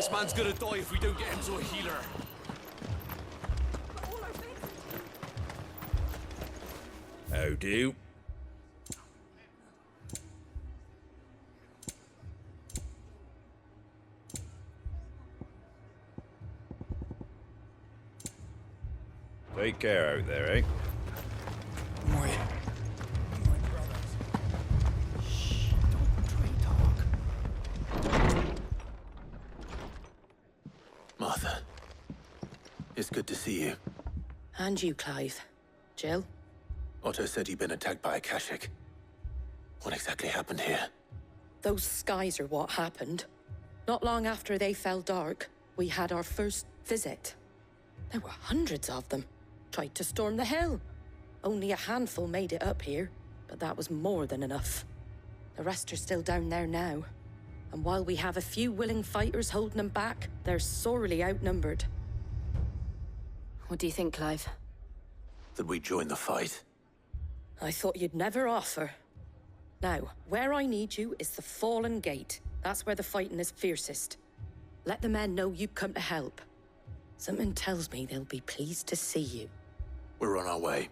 This man's gonna die if we don't get him to a healer. How do? Take care out there, eh? My brothers. Shh, don't try talk. Martha, it's good to see you. And you, Clive. Jill? Otto said you'd been attacked by a Kashik. What exactly happened here? Those skies are what happened. Not long after they fell dark, we had our first visit. There were hundreds of them. Tried to storm the hill. Only a handful made it up here, but that was more than enough. The rest are still down there now. And while we have a few willing fighters holding them back, they're sorely outnumbered. What do you think, Clive? That we join the fight? I thought you'd never offer. Now, where I need you is the Fallen Gate. That's where the fighting is fiercest. Let the men know you come to help. Something tells me they'll be pleased to see you. We're on our way.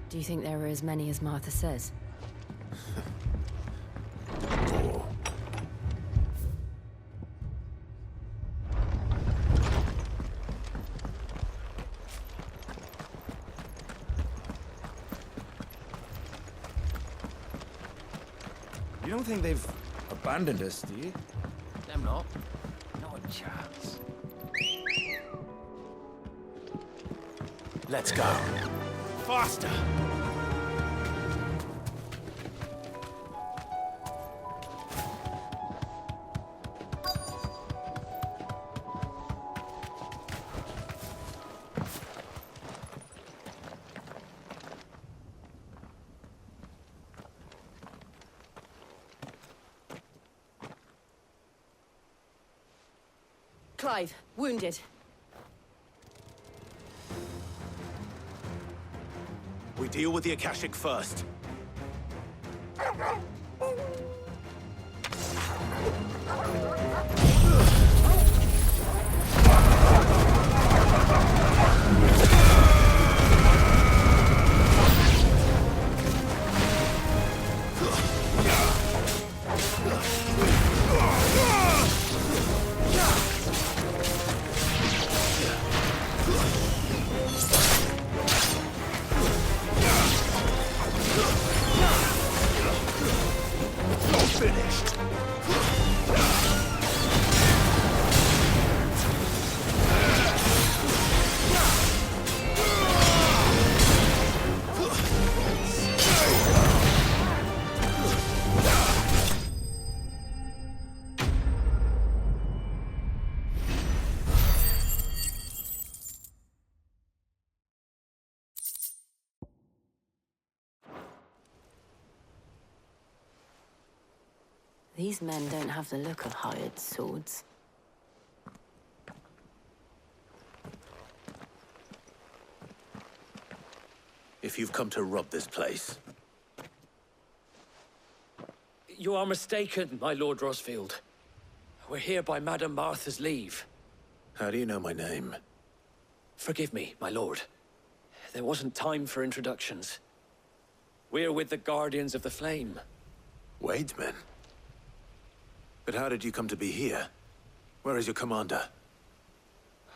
Do you think there are as many as Martha says? More. You don't think they've abandoned us, do you? Them not. Not a chance. Let's go. Faster! Clive, wounded. We deal with the Akashic first. These men don't have the look of hired swords. If you've come to rob this place, You are mistaken, my Lord Rosfield. We're here by Madame Martha's leave. how do you know my name? Forgive me, my lord. There wasn't time for introductions. We're with the Guardians of the Flame. Wade's men? But how did you come to be here? Where is your commander?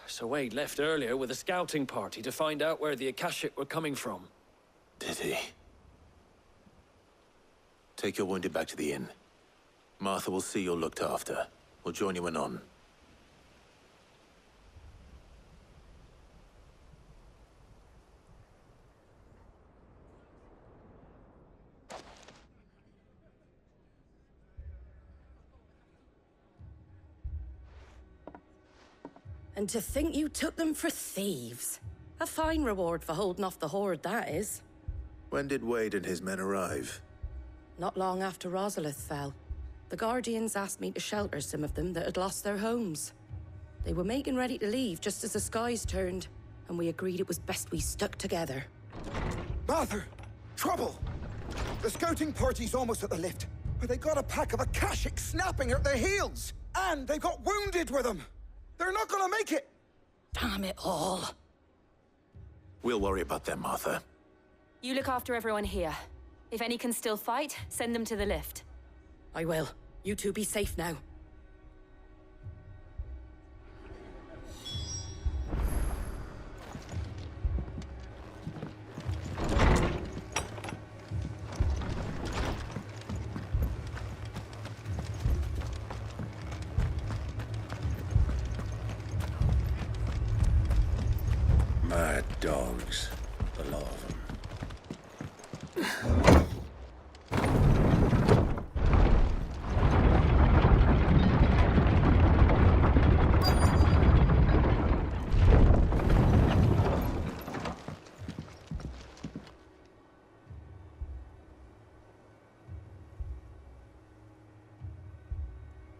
Sir Wade left earlier with a scouting party to find out where the Akashic were coming from. Did he? Take your wounded back to the inn. Martha will see you're looked after. We'll join you anon. And to think you took them for thieves. A fine reward for holding off the horde, that is. When did Wade and his men arrive? Not long after Rosalith fell. The Guardians asked me to shelter some of them that had lost their homes. They were making ready to leave just as the skies turned, and we agreed it was best we stuck together. Martha! Trouble! The scouting party's almost at the lift, but they got a pack of Akashic snapping at their heels! And they got wounded with them! They're not gonna make it! Damn it all. We'll worry about them, Martha. You look after everyone here. If any can still fight, send them to the lift. I will. You two be safe now. Mad dogs. A lot of them.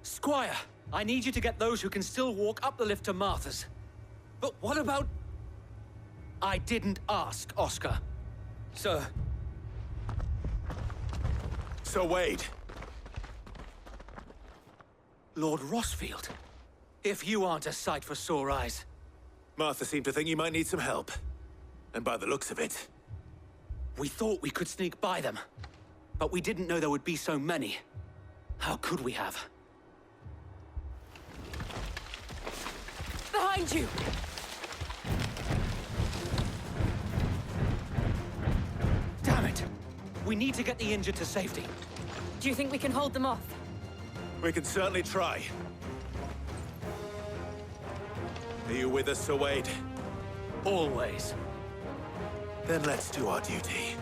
Squire, I need you to get those who can still walk up the lift to Martha's. But what about... I didn't ask, Oscar. Sir. So Wade. Lord Rossfield. If you aren't a sight for sore eyes. Martha seemed to think you might need some help. And by the looks of it... We thought we could sneak by them. But we didn't know there would be so many. How could we have? Behind you! Damn it! We need to get the injured to safety. Do you think we can hold them off? We can certainly try. Are you with us, Sir Wade? Always. Then let's do our duty.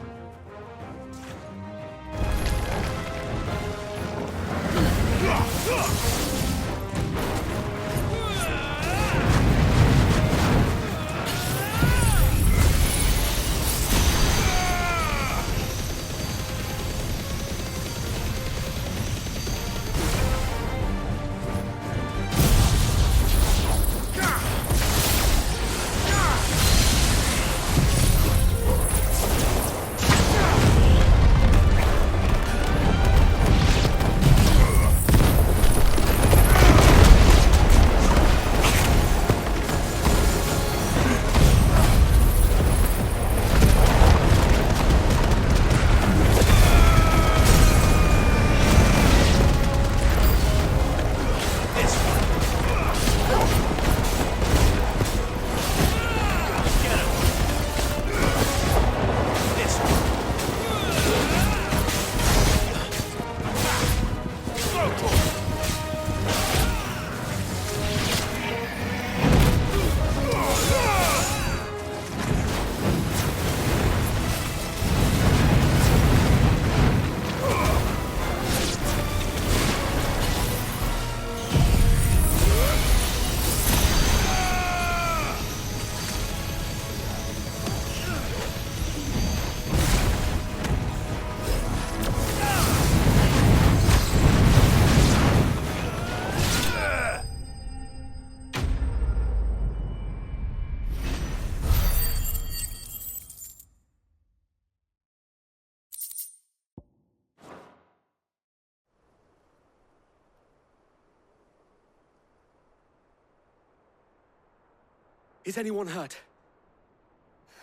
Is anyone hurt?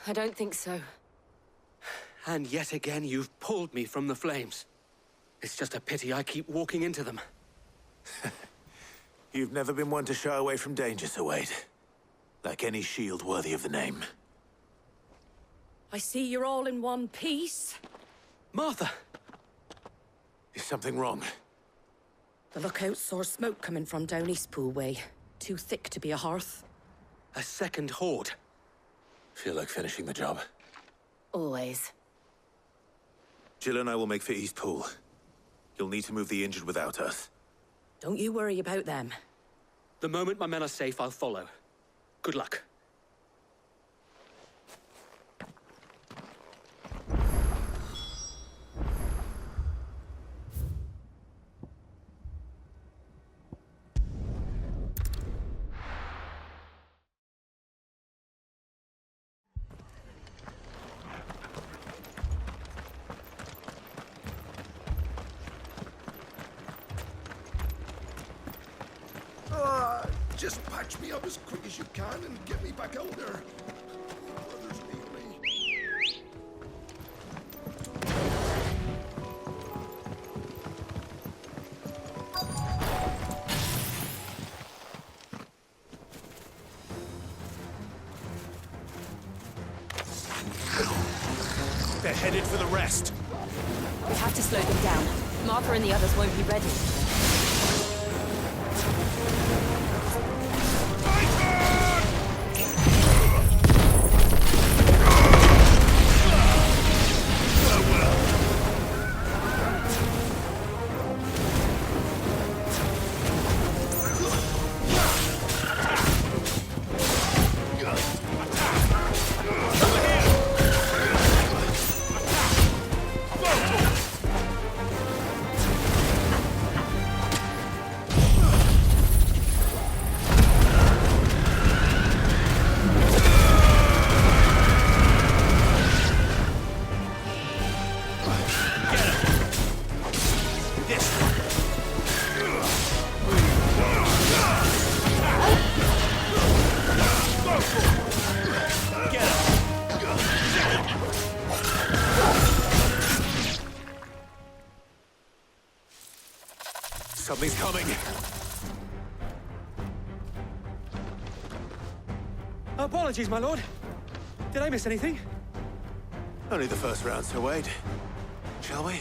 I don't think so. And yet again, you've pulled me from the flames. It's just a pity I keep walking into them. You've never been one to shy away from danger, Sir Wade. Like any shield worthy of the name. I see you're all in one piece. Martha! Is something wrong? The lookout saw smoke coming from down Eastpool way. Too thick to be a hearth. A second horde. Feel like finishing the job. Always. Jill and I will make for Eastpool. You'll need to move the injured without us. Don't you worry about them. The moment my men are safe, I'll follow. Good luck. Just patch me up as quick as you can and get me back out there. Others need me. They're headed for the rest. We have to slow them down. Martha and the others won't be ready. Something's coming. Apologies, my lord. Did I miss anything? Only the first round, so wait. Shall we?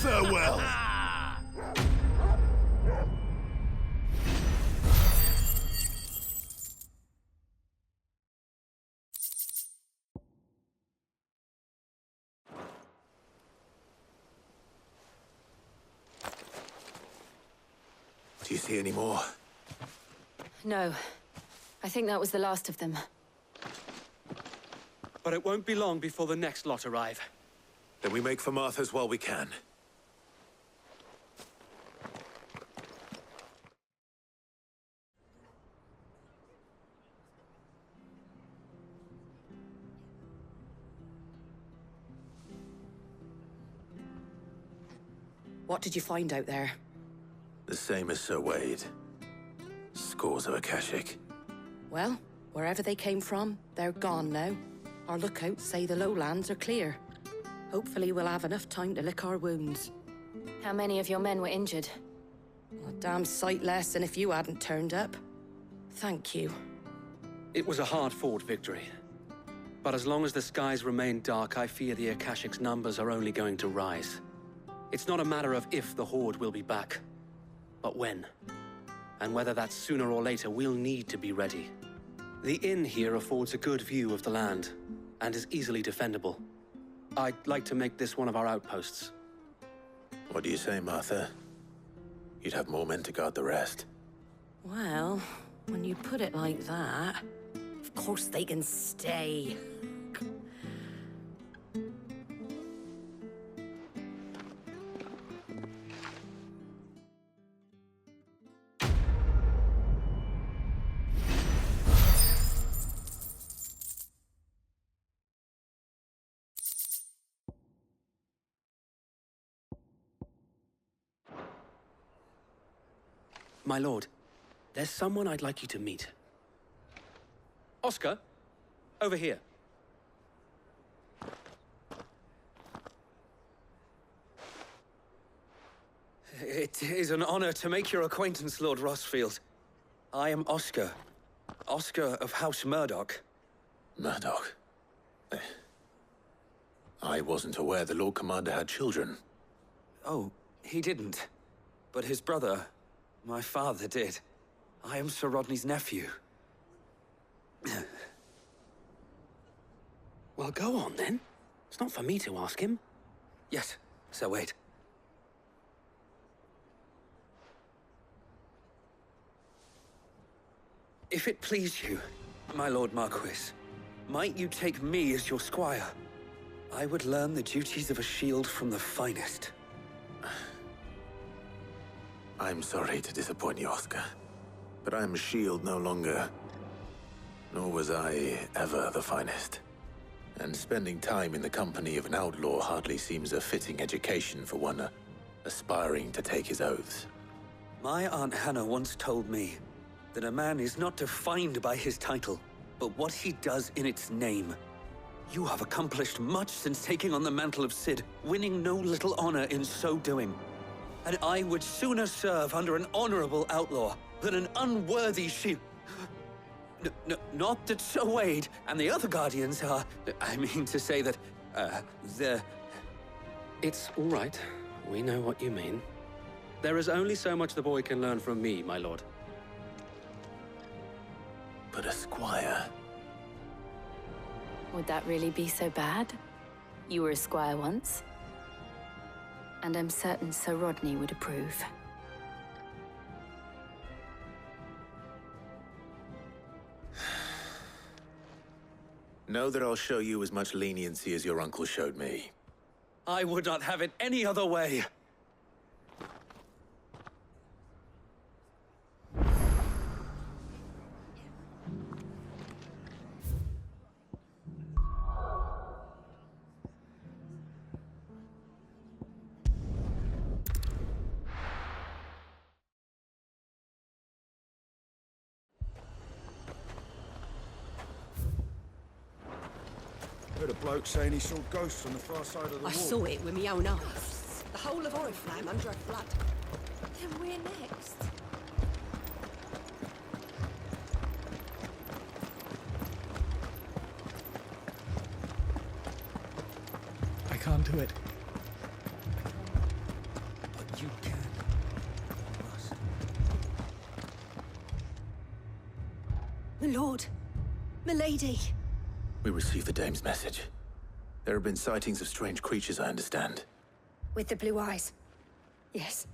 Farewell. Do you see any more? No. I think that was the last of them. But it won't be long before the next lot arrive. Then we make for Martha's while we can. What did you find out there? The same as Sir Wade. Scores of Akashic. Well, wherever they came from, they're gone now. Our lookouts say the lowlands are clear. Hopefully we'll have enough time to lick our wounds. How many of your men were injured? A damn sight less than if you hadn't turned up. Thank you. It was a hard-fought victory. But as long as the skies remain dark, I fear the Akashic's numbers are only going to rise. It's not a matter of if the Horde will be back, but when. And whether that's sooner or later, we'll need to be ready. The inn here affords a good view of the land, and is easily defendable. I'd like to make this one of our outposts. What do you say, Martha? You'd have more men to guard the rest. Well, when you put it like that, of course they can stay. My lord, there's someone I'd like you to meet. Oscar, over here. It is an honor to make your acquaintance, Lord Rossfield. I am Oscar. Oscar of House Murdoch. Murdoch? I wasn't aware the Lord Commander had children. Oh, he didn't. But his brother, my father, did. I am Sir Rodney's nephew. Well, go on, then. It's not for me to ask him. Yes, Sir Wade. If it please you, my Lord Marquis, might you take me as your squire? I would learn the duties of a shield from the finest. I'm sorry to disappoint you, Oscar, but I'm a shield no longer. Nor was I ever the finest. And spending time in the company of an outlaw hardly seems a fitting education for one aspiring to take his oaths. My Aunt Hannah once told me that a man is not defined by his title, but what he does in its name. You have accomplished much since taking on the mantle of Cid, winning no little honor in so doing. And I would sooner serve under an honorable outlaw than an unworthy shield. Not that Sir Wade and the other Guardians are... I mean to say that, they're... It's all right. We know what you mean. There is only so much the boy can learn from me, my lord. But a squire? Would that really be so bad? You were a squire once. And I'm certain Sir Rodney would approve. Know that I'll show you as much leniency as your uncle showed me. I would not have it any other way. Heard a bloke saying he saw ghosts on the far side of the wall. I saw it with my own eyes. The whole of Oriflamme under a flood. Then we're next. I can't do it. But you can. My lord. My lady. We received the dame's message. There have been sightings of strange creatures, I understand. With the blue eyes. Yes.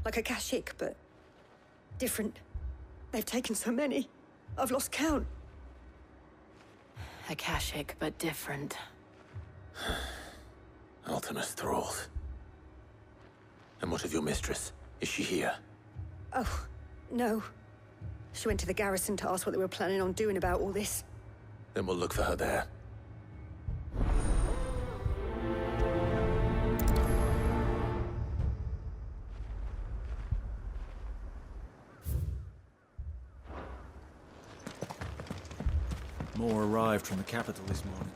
Like a Kashik, but different. They've taken so many. I've lost count. Akashic, but different. Ultimus thralls. And what of your mistress? Is she here? Oh, no. She went to the garrison to ask what they were planning on doing about all this. Then we'll look for her there. More arrived from the capital this morning.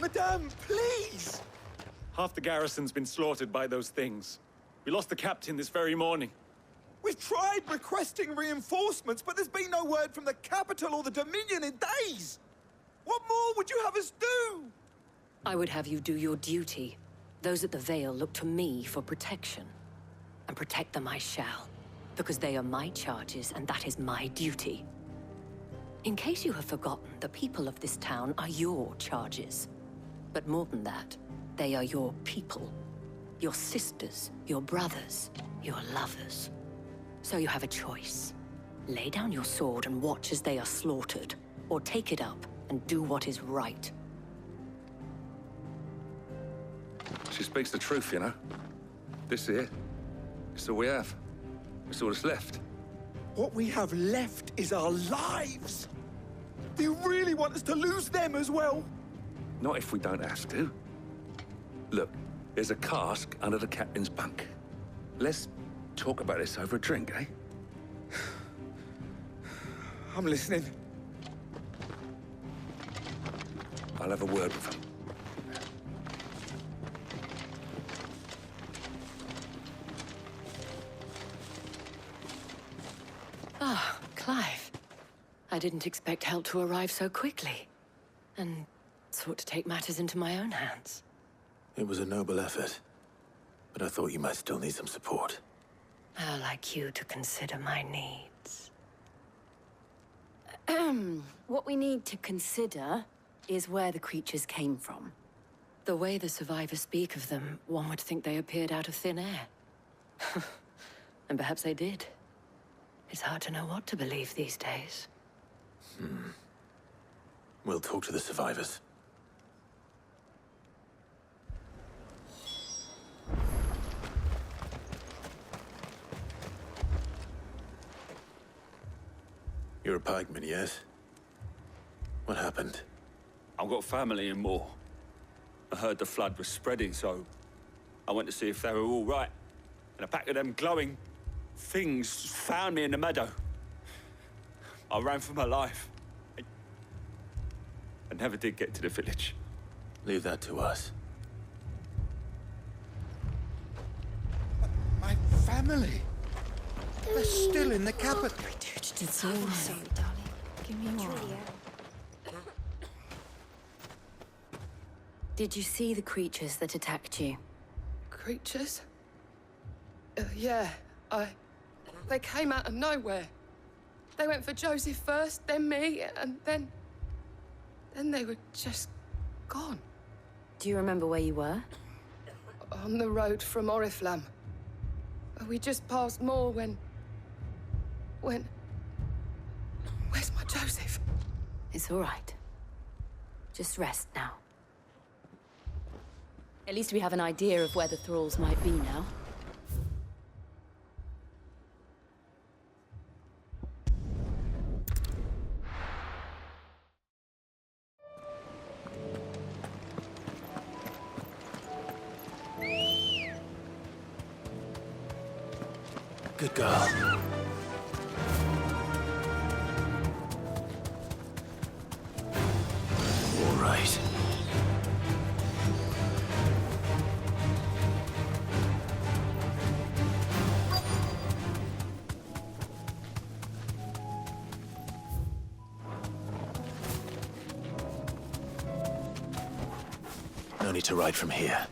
Madame, please! Half the garrison's been slaughtered by those things. We lost the captain this very morning. We've tried requesting reinforcements, but there's been no word from the capital or the Dominion in days! What more would you have us do? I would have you do your duty. Those at the Vale look to me for protection. And protect them I shall. Because they are my charges, and that is my duty. In case you have forgotten, the people of this town are your charges. But more than that, they are your people. Your sisters, your brothers, your lovers. So you have a choice. Lay down your sword and watch as they are slaughtered, or take it up and do what is right. She speaks the truth, you know. This here That's all we have. That's all that's left. What we have left is our lives. Do you really want us to lose them as well? Not if we don't have to. Look, there's a cask under the captain's bunk. Let's talk about this over a drink, eh? I'm listening. I'll have a word with him. Ah, Clive. I didn't expect help to arrive so quickly. And sought to take matters into my own hands. It was a noble effort, but I thought you might still need some support. I'd like you to consider my needs. What we need to consider is where the creatures came from. The way the survivors speak of them, one would think they appeared out of thin air. And perhaps they did. It's hard to know what to believe these days. We'll talk to the survivors. You're a pikeman, yes? What happened? I've got family in Moor. I heard the flood was spreading, so I went to see if they were all right. And a pack of them glowing things found me in the meadow. I ran for my life. I never did get to the village. Leave that to us. My family. They're still in the capital. It's all right. Darling. Give me your arm. Did you see the creatures that attacked you? Creatures? Yeah, They came out of nowhere. They went for Joseph first, then me, and then they were just gone. Do you remember where you were? On the road from Oriflamme. We just passed Moor when... Where's my Joseph? It's all right. Just rest now. At least we have an idea of where the thralls might be now. Good girl. All right. No need to ride from here.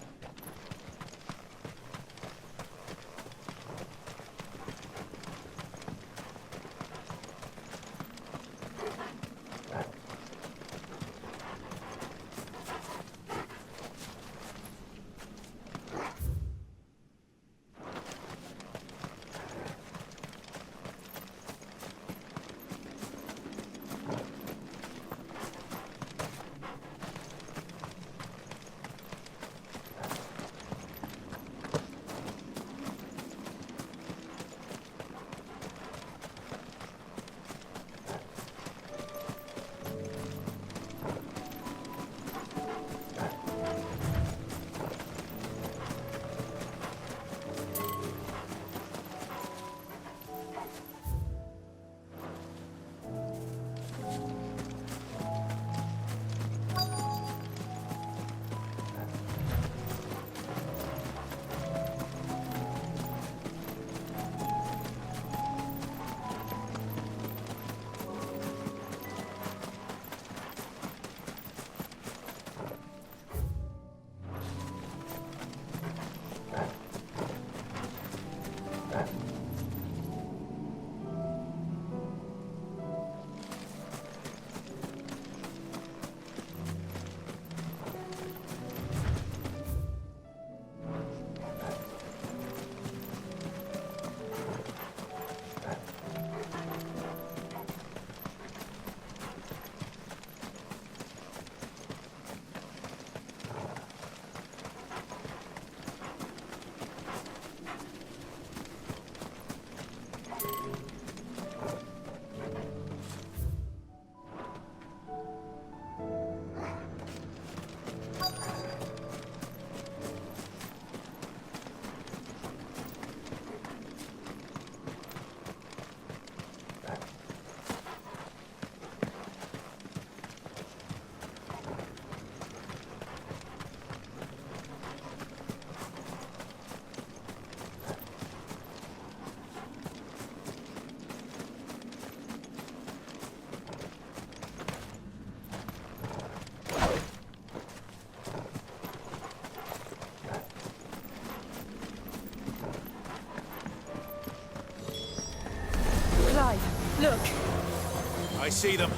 see them.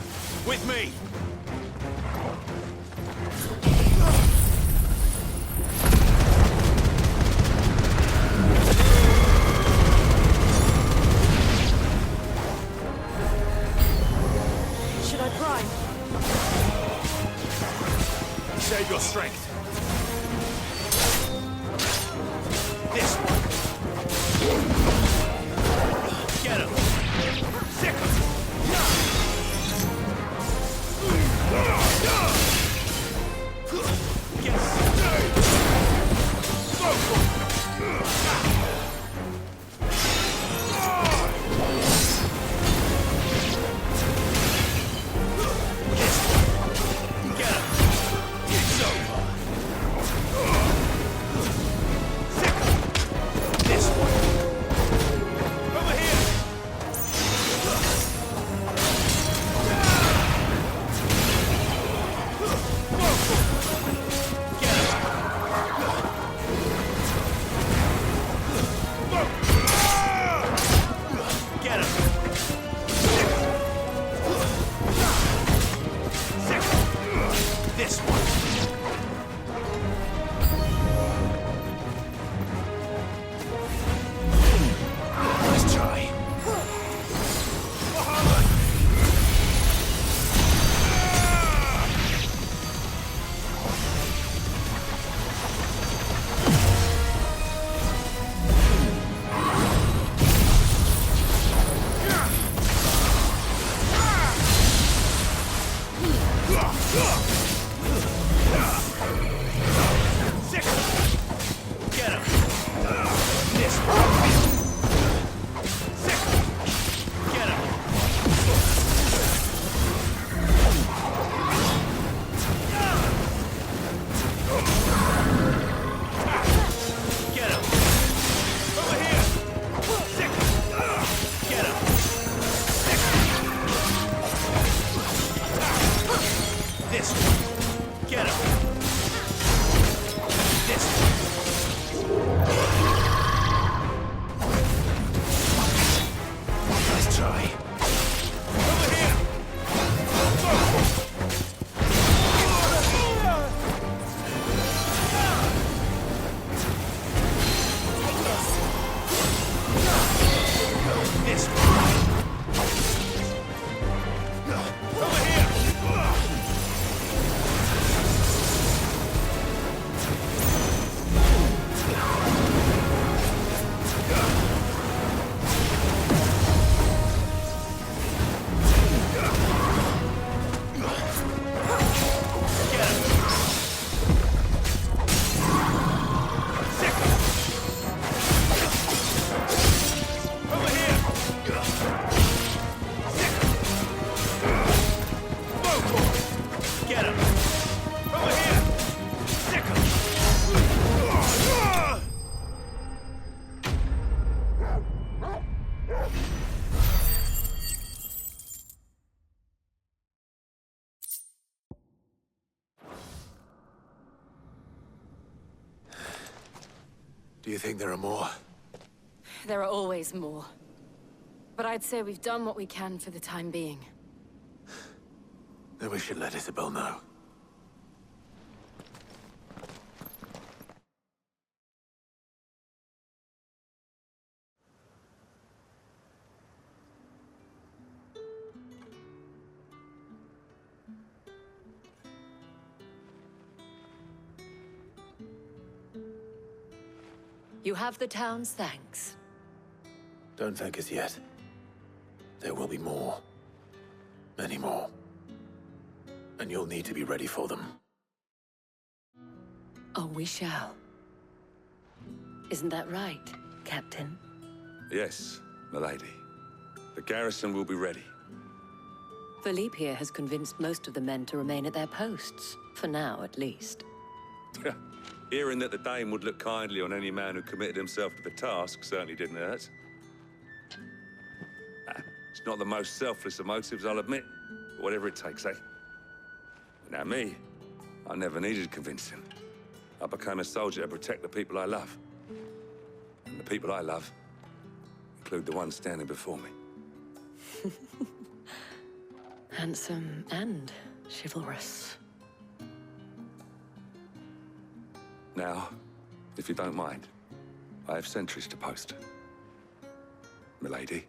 With me! Should I prime? Save your strength. This one. Get him. Sick him. Do you think there are more? There are always more. But I'd say we've done what we can for the time being. Then we should let Isabel know. You have the town's thanks. Don't thank us yet. There will be more. Many more. And you'll need to be ready for them. Oh, we shall. Isn't that right, Captain? Yes, milady. The garrison will be ready. Philippe here has convinced most of the men to remain at their posts. For now, at least. Hearing that the Dane would look kindly on any man who committed himself to the task certainly didn't hurt. It's not the most selfless of motives, I'll admit. But whatever it takes, eh? Now me, I never needed convincing. I became a soldier to protect the people I love. And the people I love include the ones standing before me. Handsome and chivalrous. Now, if you don't mind, I have sentries to post. Milady.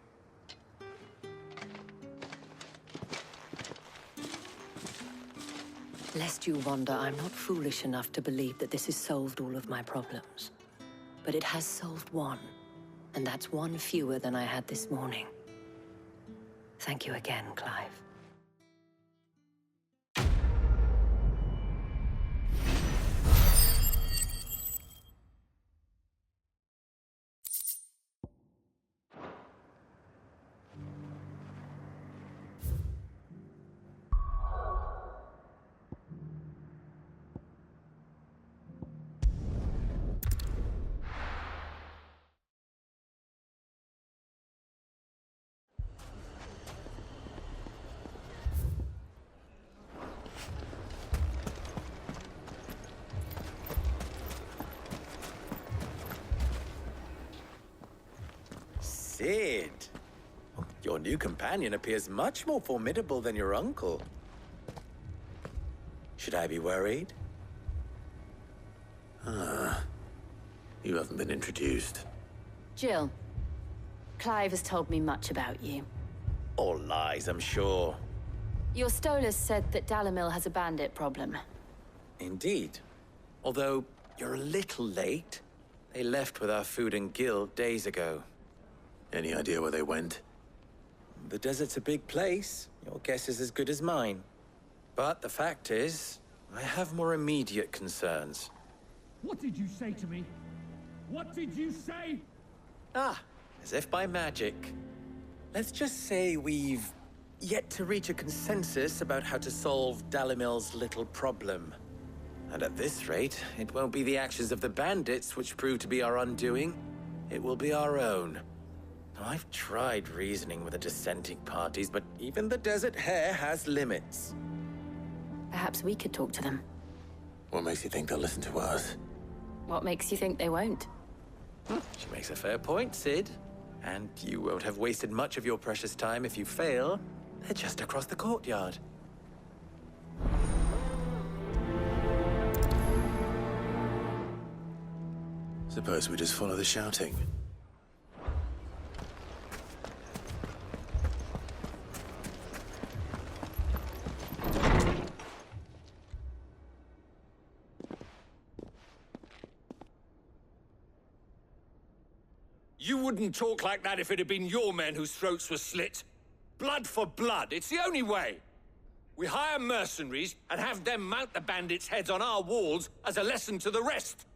Lest you wonder, I'm not foolish enough to believe that this has solved all of my problems. But it has solved one, and that's one fewer than I had this morning. Thank you again, Clive. Sid, your new companion appears much more formidable than your uncle. Should I be worried? You haven't been introduced. Jill, Clive has told me much about you. All lies, I'm sure. Your Stolas said that Dalimil has a bandit problem. Indeed. Although, you're a little late. They left with our food and guild days ago. Any idea where they went? The desert's a big place. Your guess is as good as mine. But the fact is, I have more immediate concerns. What did you say to me? What did you say? Ah, as if by magic. Let's just say we've yet to reach a consensus about how to solve Dalimil's little problem. And at this rate, it won't be the actions of the bandits which prove to be our undoing. It will be our own. I've tried reasoning with the dissenting parties, but even the Desert Hare has limits. Perhaps we could talk to them. What makes you think they'll listen to us? What makes you think they won't? She makes a fair point, Sid. And you won't have wasted much of your precious time if you fail. They're just across the courtyard. Suppose we just follow the shouting. You wouldn't talk like that if it had been your men whose throats were slit. Blood for blood, it's the only way. We hire mercenaries and have them mount the bandits' heads on our walls as a lesson to the rest.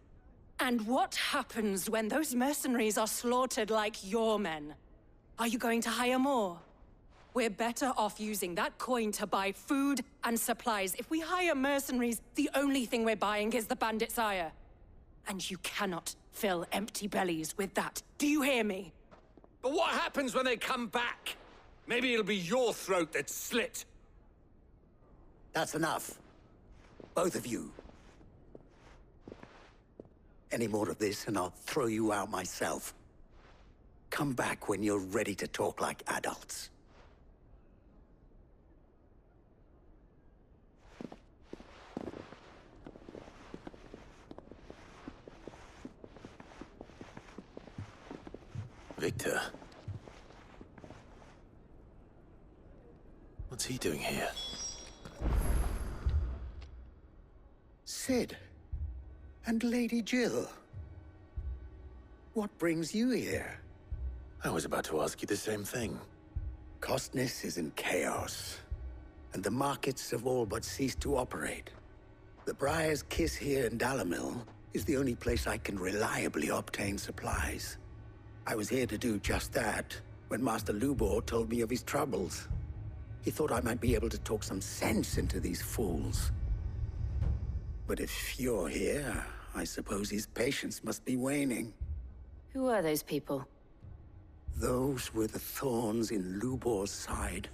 And what happens when those mercenaries are slaughtered like your men? Are you going to hire more? We're better off using that coin to buy food and supplies. If we hire mercenaries, the only thing we're buying is the bandits' ire. And you cannot fill empty bellies with that. Do you hear me? But what happens when they come back? Maybe it'll be your throat that's slit. That's enough. Both of you. Any more of this and I'll throw you out myself. Come back when you're ready to talk like adults. Victor. What's he doing here? Sid. And Lady Jill. What brings you here? I was about to ask you the same thing. Costness is in chaos, and the markets have all but ceased to operate. The Briar's Kiss here in Dalimil is the only place I can reliably obtain supplies. I was here to do just that when Master Lubor told me of his troubles. He thought I might be able to talk some sense into these fools. But if you're here, I suppose his patience must be waning. Who are those people? Those were the thorns in Lubor's side.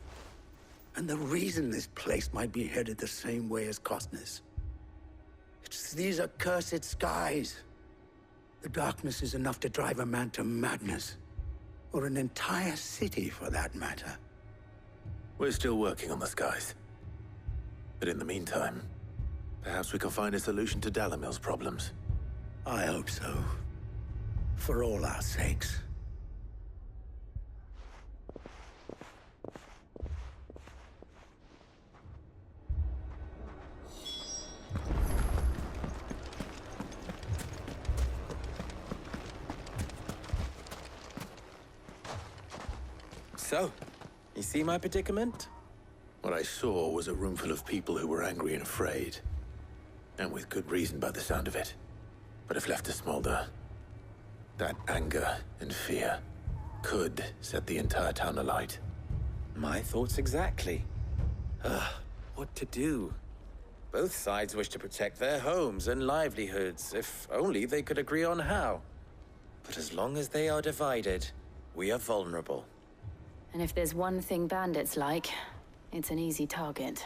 And the reason this place might be headed the same way as Costness. It's these accursed skies. The darkness is enough to drive a man to madness. Or an entire city, for that matter. We're still working on the skies. But in the meantime, perhaps we can find a solution to Dalimil's problems. I hope so. For all our sakes. So, you see my predicament? What I saw was a room full of people who were angry and afraid. And with good reason by the sound of it. But if left to smolder, that anger and fear could set the entire town alight. My thoughts exactly. What to do? Both sides wish to protect their homes and livelihoods, if only they could agree on how. But as long as they are divided, we are vulnerable. And if there's one thing bandits like, it's an easy target.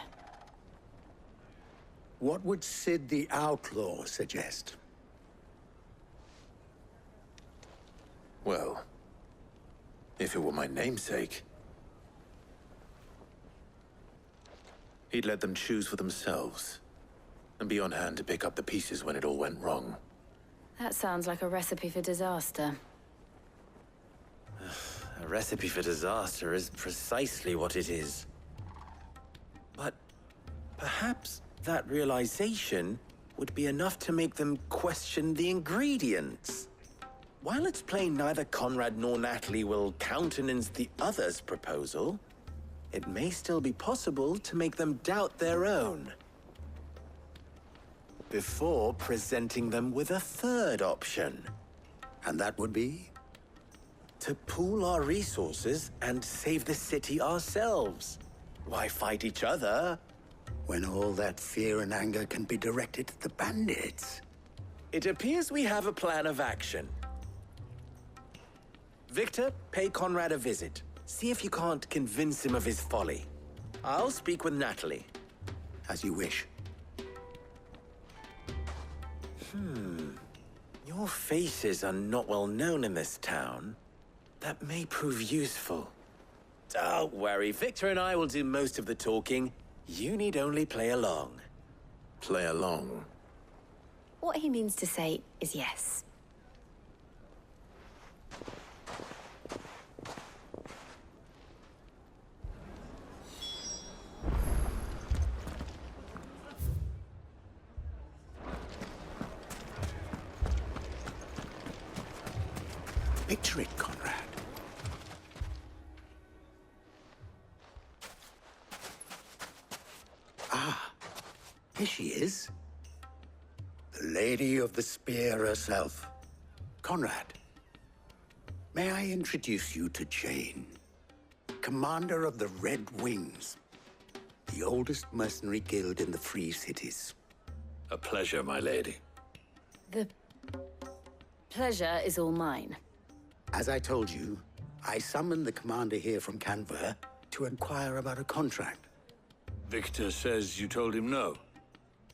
What would Sid the Outlaw suggest? Well, if it were my namesake, he'd let them choose for themselves, and be on hand to pick up the pieces when it all went wrong. That sounds like a recipe for disaster. A recipe for disaster is precisely what it is. But perhaps that realization would be enough to make them question the ingredients. While it's plain neither Conrad nor Natalie will countenance the other's proposal, it may still be possible to make them doubt their own. Before presenting them with a third option. And that would be? To pool our resources and save the city ourselves. Why fight each other? When all that fear and anger can be directed at the bandits. It appears we have a plan of action. Victor, pay Conrad a visit. See if you can't convince him of his folly. I'll speak with Natalie. As you wish. Your faces are not well known in this town. That may prove useful. Don't worry, Victor and I will do most of the talking. You need only play along. Play along? What he means to say is yes. Picture it, Conrad. Ah, here she is. The Lady of the Spear herself. Conrad, may I introduce you to Jane, commander of the Red Wings, the oldest mercenary guild in the Free Cities. A pleasure, my lady. The pleasure is all mine. As I told you, I summoned the commander here from Canver to inquire about a contract. Victor says you told him no.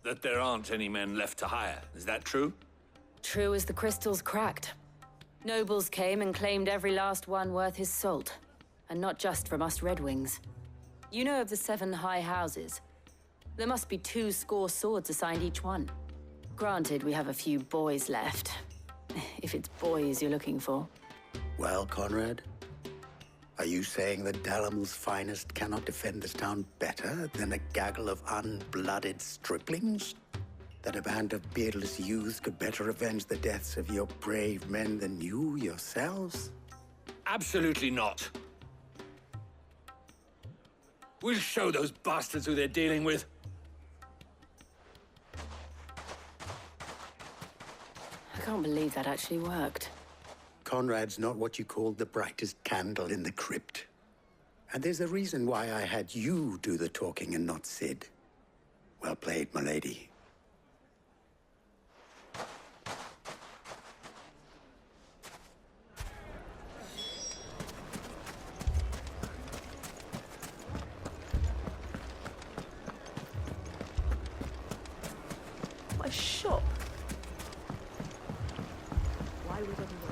That there aren't any men left to hire. Is that true? True as the crystals cracked. Nobles came and claimed every last one worth his salt. And not just from us Red Wings. You know of the 7 high houses. There must be 2 swords assigned each one. Granted, we have a few boys left. If it's boys you're looking for. Well, Conrad, are you saying that Dalimil's finest cannot defend this town better than a gaggle of unblooded striplings? That a band of beardless youths could better avenge the deaths of your brave men than you yourselves? Absolutely not. We'll show those bastards who they're dealing with. I can't believe that actually worked. Conrad's not what you called the brightest candle in the crypt. And there's a reason why I had you do the talking and not Sid. Well played, my lady. My shop.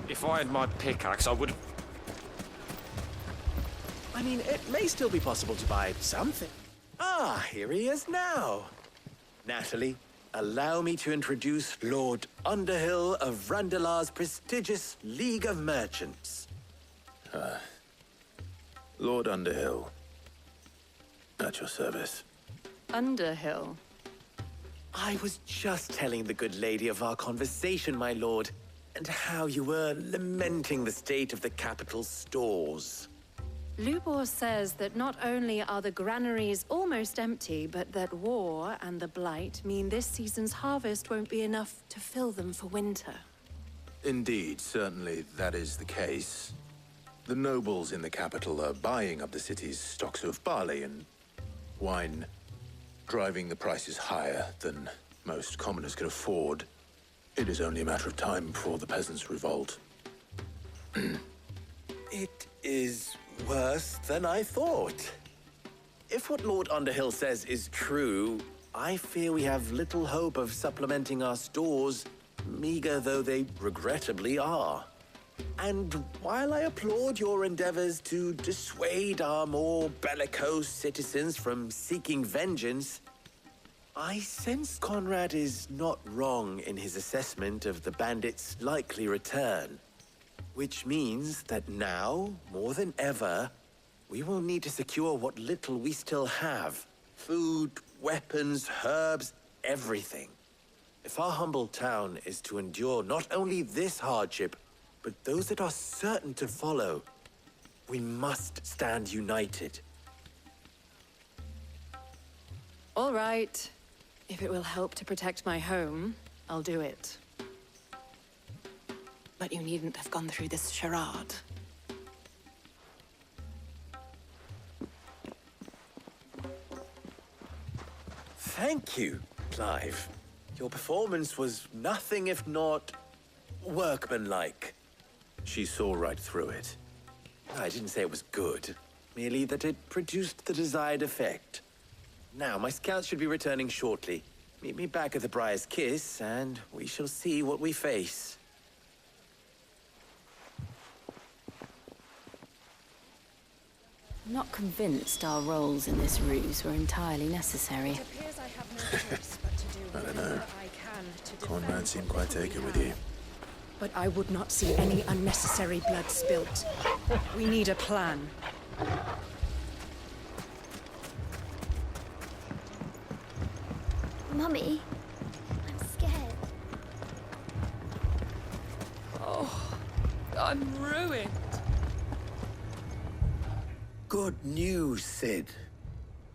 If I had my pickaxe, I would have... I mean, it may still be possible to buy something. Ah, here he is now. Natalie, allow me to introduce Lord Underhill of Randalar's prestigious League of Merchants. Lord Underhill. At your service. Underhill? I was just telling the good lady of our conversation, my lord, and how you were lamenting the state of the capital's stores. Lubor says that not only are the granaries almost empty, but that war and the Blight mean this season's harvest won't be enough to fill them for winter. Indeed, certainly that is the case. The nobles in the capital are buying up the city's stocks of barley and wine, driving the prices higher than most commoners can afford. It is only a matter of time before the peasants revolt. It is worse than I thought. If what Lord Underhill says is true, I fear we have little hope of supplementing our stores, meager though they regrettably are. And while I applaud your endeavors to dissuade our more bellicose citizens from seeking vengeance, I sense Conrad is not wrong in his assessment of the bandits' likely return. Which means that now, more than ever, we will need to secure what little we still have. Food, weapons, herbs, everything. If our humble town is to endure not only this hardship, but those that are certain to follow, we must stand united. All right. If it will help to protect my home, I'll do it. But you needn't have gone through this charade. Thank you, Clive. Your performance was nothing if not workmanlike. She saw right through it. I didn't say it was good, merely that it produced the desired effect. Now, my scouts should be returning shortly. Meet me back at the Briar's Kiss, and we shall see what we face. I'm not convinced our roles in this ruse were entirely necessary. It appears I have no choice but to do I don't know. whatever I can to defend Conrad seemed quite taken with you. But I would not see any unnecessary blood spilt. We need a plan. Mummy, I'm scared. Oh, I'm ruined. Good news, Sid.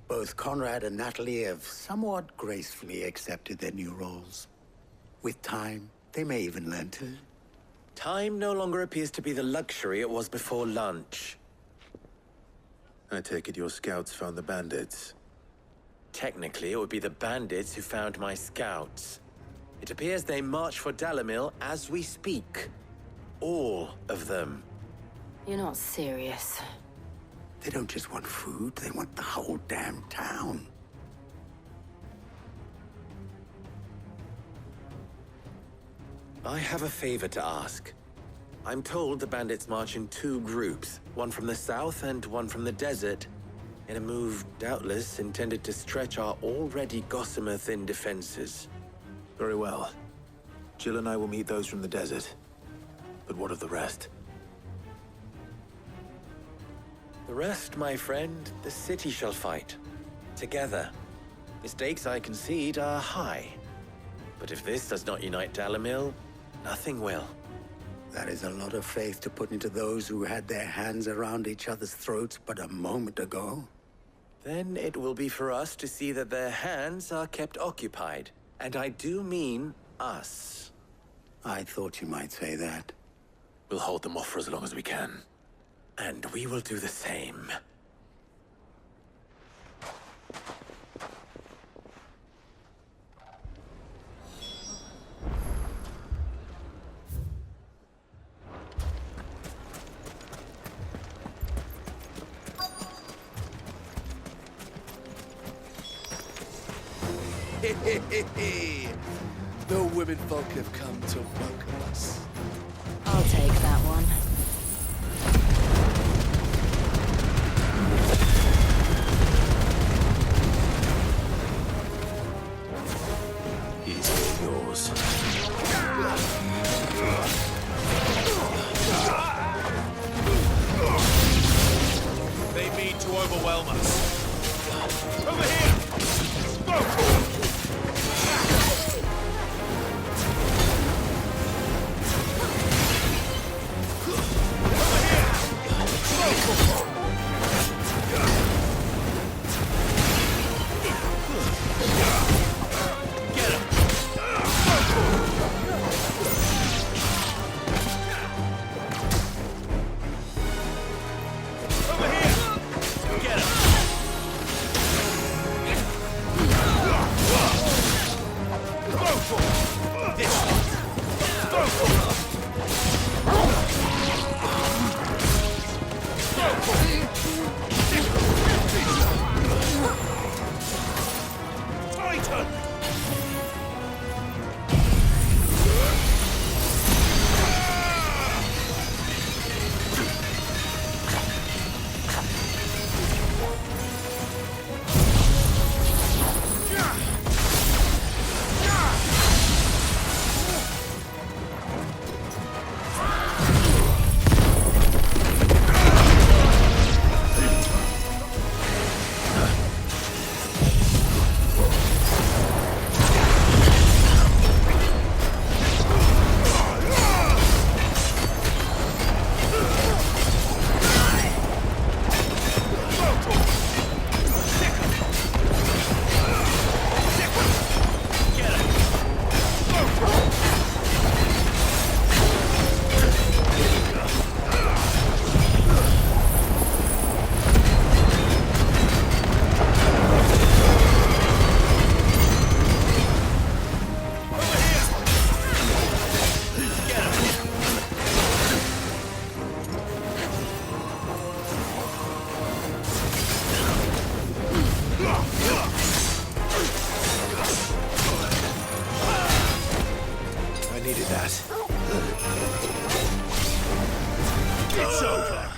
Both Conrad and Natalie have somewhat gracefully accepted their new roles. With time, they may even learn to. Time no longer appears to be the luxury it was before lunch. I take it your scouts found the bandits. Technically, it would be the bandits who found my scouts. It appears they march for Dalimil as we speak. All of them. You're not serious. They don't just want food, they want the whole damn town. I have a favor to ask. I'm told the bandits march in two groups, one from the south and one from the desert, in a move doubtless intended to stretch our already gossamer-thin defenses. Very well. Jill and I will meet those from the desert. But what of the rest? The rest, my friend, the city shall fight. Together. The stakes, I concede, are high. But if this does not unite Dalimil, nothing will. That is a lot of faith to put into those who had their hands around each other's throats but a moment ago. Then it will be for us to see that their hands are kept occupied. And I do mean us. I thought you might say that. We'll hold them off for as long as we can. And we will do the same. The women folk have come to welcome us. I'll take that one. yours. They mean to overwhelm us. Over here! Go! It's over.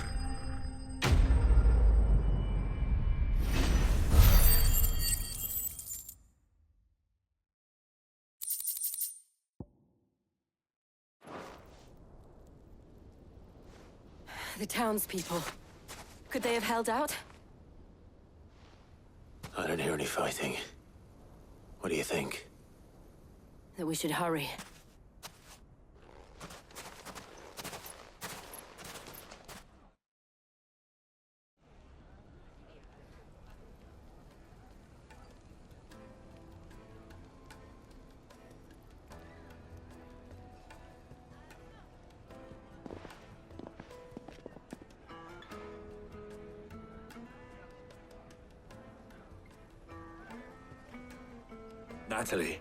The townspeople. Could they have held out? I don't hear any fighting. What do you think? That we should hurry. Natalie,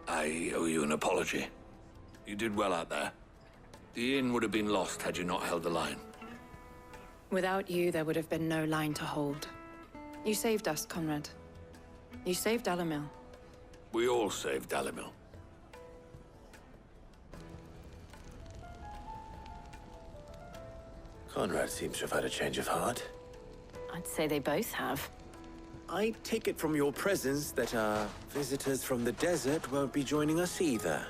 I owe you an apology. You did well out there. The inn would have been lost had you not held the line. Without you, there would have been no line to hold. You saved us, Conrad. You saved Dalimil. We all saved Dalimil. Conrad seems to have had a change of heart. I'd say they both have. I take it from your presence that our visitors from the desert won't be joining us either.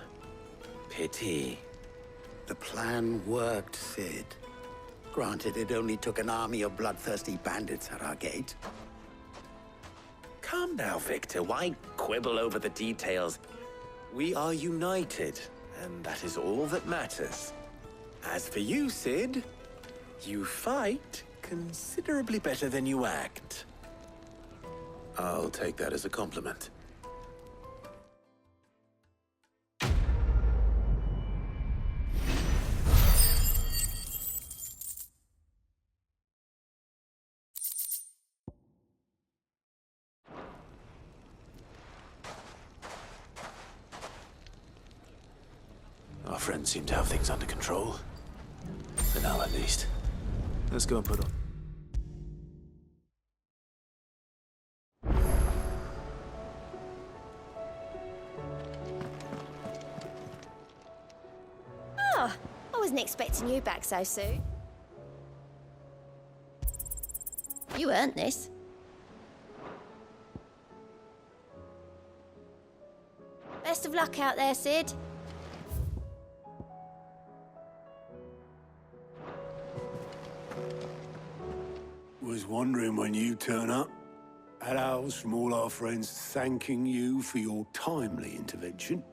Pity. The plan worked, Sid. Granted, it only took an army of bloodthirsty bandits at our gate. Calm now, Victor. Why quibble over the details? We are united, and that is all that matters. As for you, Sid, you fight considerably better than you act. I'll take that as a compliment. Our friends seem to have things under control. For now, at least. Let's go and put on. Oh, I wasn't expecting you back so soon. You earned this. Best of luck out there, Sid. Was wondering when you turn up. Had owls from all our friends thanking you for your timely intervention.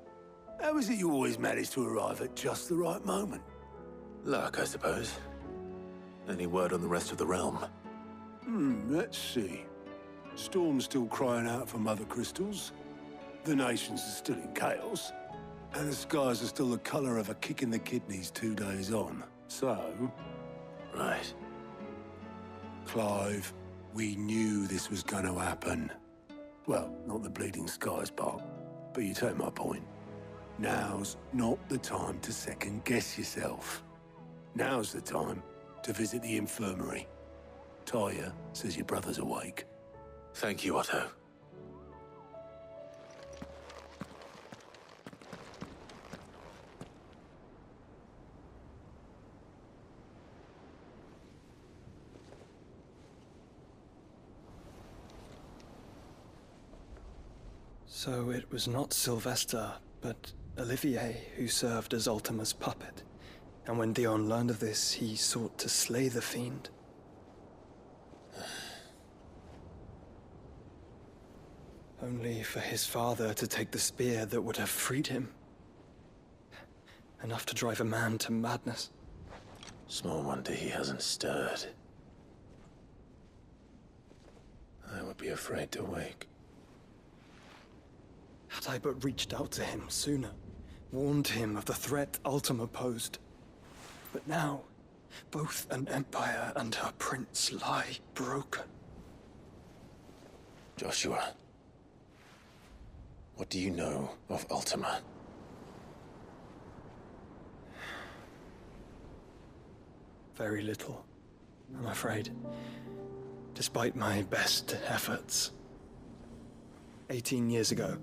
How is it you always manage to arrive at just the right moment? Luck, I suppose. Any word on the rest of the realm? Let's see. Storm's still crying out for mother crystals. The nations are still in chaos. And the skies are still the color of a kick in the kidneys 2 days on. So... Right. Clive, we knew this was going to happen. Well, not the bleeding skies part, but you take my point. Now's not the time to second-guess yourself. Now's the time to visit the infirmary. Talia says your brother's awake. Thank you, Otto. So it was not Sylvester, but Olivier who served as Ultima's puppet. And when Dion learned of this, he sought to slay the fiend. Only for his father to take the spear that would have freed him. Enough to drive a man to madness. Small wonder he hasn't stirred. I would be afraid to wake. Had I but reached out to him sooner, warned him of the threat Ultima posed. But now, both an empire and her prince lie broken. Joshua, what do you know of Ultima? Very little, I'm afraid. Despite my best efforts. 18 years ago,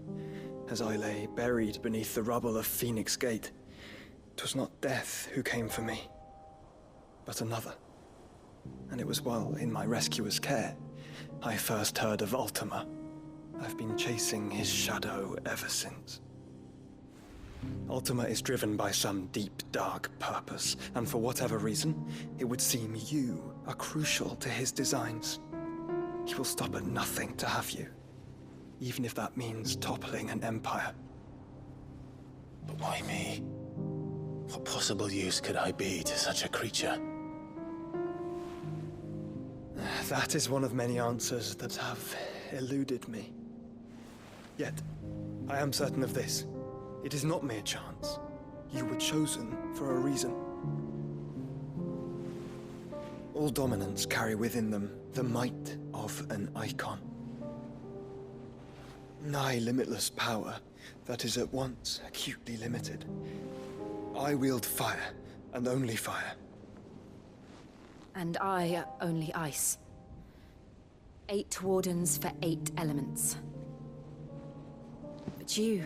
as I lay buried beneath the rubble of Phoenix Gate, 'twas not death who came for me, but another. And it was while in my rescuer's care, I first heard of Ultima. I've been chasing his shadow ever since. Ultima is driven by some deep, dark purpose, and for whatever reason, it would seem you are crucial to his designs. He will stop at nothing to have you, even if that means toppling an empire. But why me? What possible use could I be to such a creature? That is one of many answers that have eluded me. Yet, I am certain of this. It is not mere chance. You were chosen for a reason. All dominants carry within them the might of an icon. Nigh limitless power that is at once acutely limited. I wield fire, and only fire. And I only ice. 8 wardens for 8 elements. But you,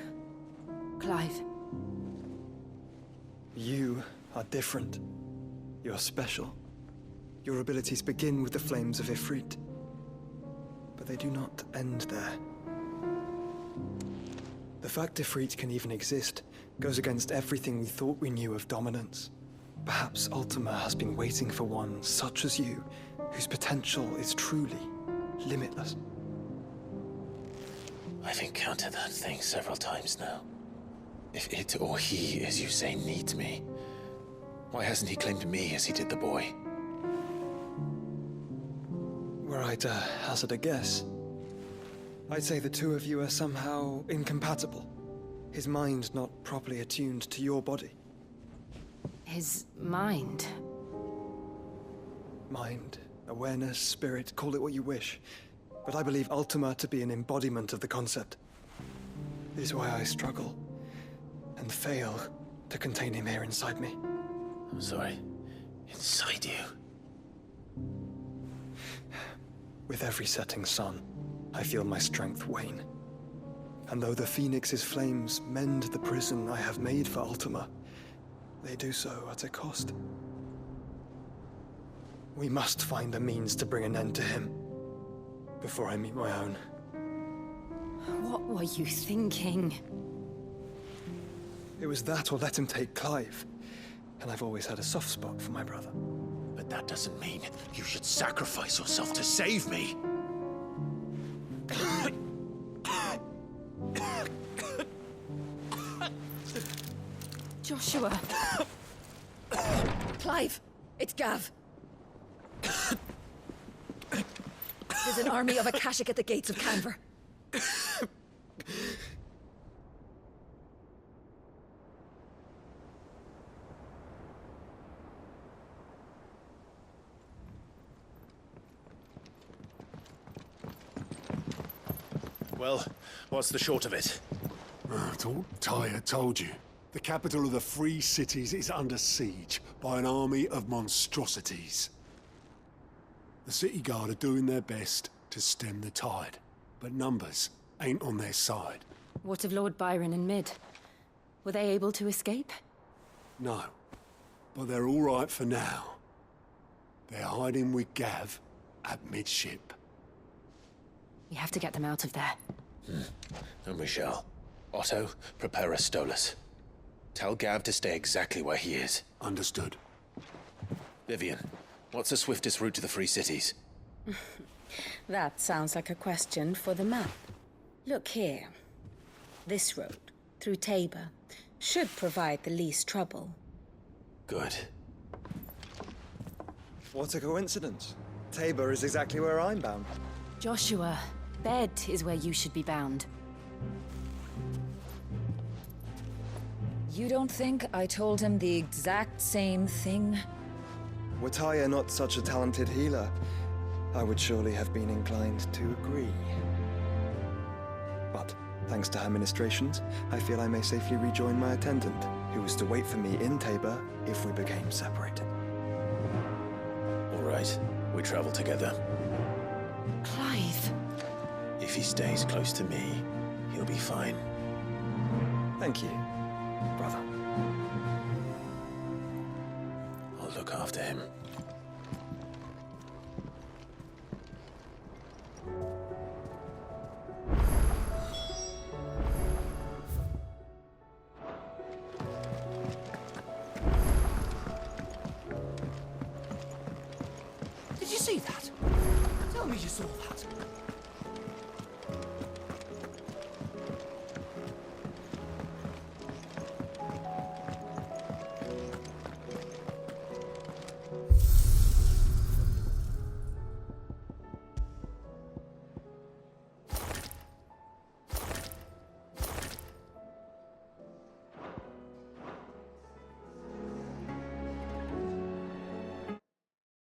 Clive. You are different. You're special. Your abilities begin with the flames of Ifrit. But they do not end there. The fact Ifrit can even exist goes against everything we thought we knew of dominance. Perhaps Ultima has been waiting for one such as you, whose potential is truly limitless. I've encountered that thing several times now. If it or he, as you say, needs me, why hasn't he claimed me as he did the boy? Were I to hazard a guess, I'd say the two of you are somehow incompatible. His mind not properly attuned to your body. His mind? Mind, awareness, spirit, call it what you wish. But I believe Ultima to be an embodiment of the concept. It is why I struggle and fail to contain him here inside me. I'm sorry. Inside you? With every setting sun, I feel my strength wane. And though the Phoenix's flames mend the prison I have made for Ultima, they do so at a cost. We must find a means to bring an end to him before I meet my own. What were you thinking? It was that or let him take Clive. And I've always had a soft spot for my brother. But that doesn't mean you should sacrifice yourself to save me. Joshua! Clive! It's Gav! There's an army of Akashic at the gates of Canver. Well, what's the short of it? I thought Ty had told you. The capital of the Free Cities is under siege by an army of monstrosities. The City Guard are doing their best to stem the tide, but numbers ain't on their side. What of Lord Byron and Mid? Were they able to escape? No, but they're all right for now. They're hiding with Gav at midship. We have to get them out of there. And we shall. Otto, prepare a Stolas. Tell Gav to stay exactly where he is. Understood. Vivian, what's the swiftest route to the Free Cities? That sounds like a question for the map. Look here. This road, through Tabor, should provide the least trouble. Good. What a coincidence. Tabor is exactly where I'm bound. Joshua, bed is where you should be bound. You don't think I told him the exact same thing? Were Taya not such a talented healer, I would surely have been inclined to agree. But, thanks to her ministrations, I feel I may safely rejoin my attendant, who was to wait for me in Tabor if we became separated. All right, we travel together. Clive! If he stays close to me, he'll be fine. Thank you, brother. I'll look after him. Did you see that? Tell me you saw that.